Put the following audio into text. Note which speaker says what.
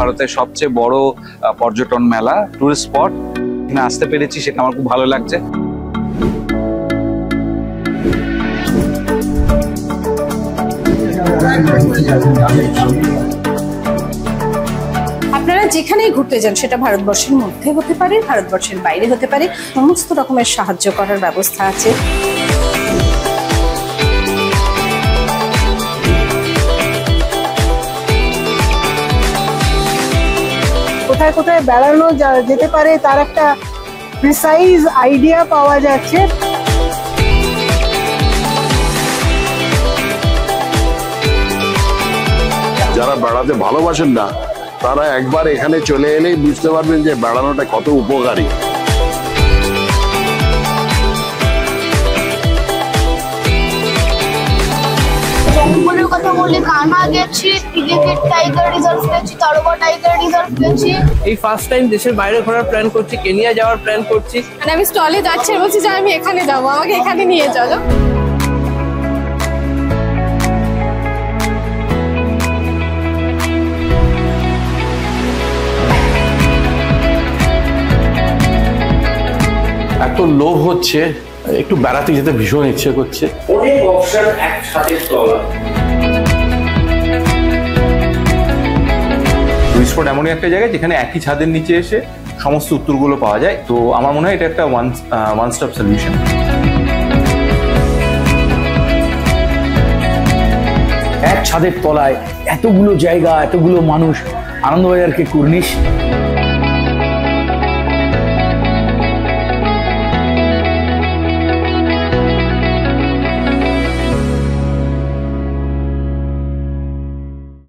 Speaker 1: ভারতের সবচেয়ে বড় পর্যটন মেলা, টুরিস্ট স্পট। এখানে আসতে পেরেছি, সেটা আমার খুব ভালো লাগছে।
Speaker 2: আপনারা যেখানেই ঘুরতে যান, সেটা ভারতবর্ষের মধ্যে হতে পারে, ভারতবর্ষের বাইরে হতে পারে, সমস্ত রকমের সাহায্য করার ব্যবস্থা আছে।
Speaker 3: কোথায় কোথায় বেড়ানো যেতে পারে তার একটা প্রিসাইজ আইডিয়া পাওয়া যাচ্ছে।
Speaker 4: যারা বেড়াতে ভালোবাসেন না, তারা একবার এখানে চলে এলেই বুঝতে পারবেন যে বেড়ানোটা কত উপকারী।
Speaker 5: জঙ্গলের কথা বললে কানহা গেছি, পিলিভিট টাইগার রিজার্ভ গেছি, তারোবা টাইগার রিজার্ভ গেছি।
Speaker 6: এই ফার্স্ট টাইম দেশের বাইরে ঘোরার প্ল্যান করছি, কেনিয়া যাওয়ার প্ল্যান করছি।
Speaker 2: মানে আমি স্টলে যাচ্ছি, বলছি যে আমি এখানে যাবো, আমাকে এখানে নিয়ে চলো।
Speaker 7: এত লোভ হচ্ছে, একটু বেড়াতে যেতে ভীষণ ইচ্ছে করছে।
Speaker 6: অনেক অপশন একসাথে চলা।
Speaker 8: টুরিস্ট স্পট এমনই একটা জায়গা যেখানে একই ছাদের নিচে এসে সমস্ত উত্তরগুলো পাওয়া যায়। তো আমার মনে হয় এটা একটা ওয়ান স্টপ সলিউশন।
Speaker 9: এক ছাদের তলায় এতগুলো জায়গা, এতগুলো মানুষ, আনন্দবাজারকে কুর্নিশ।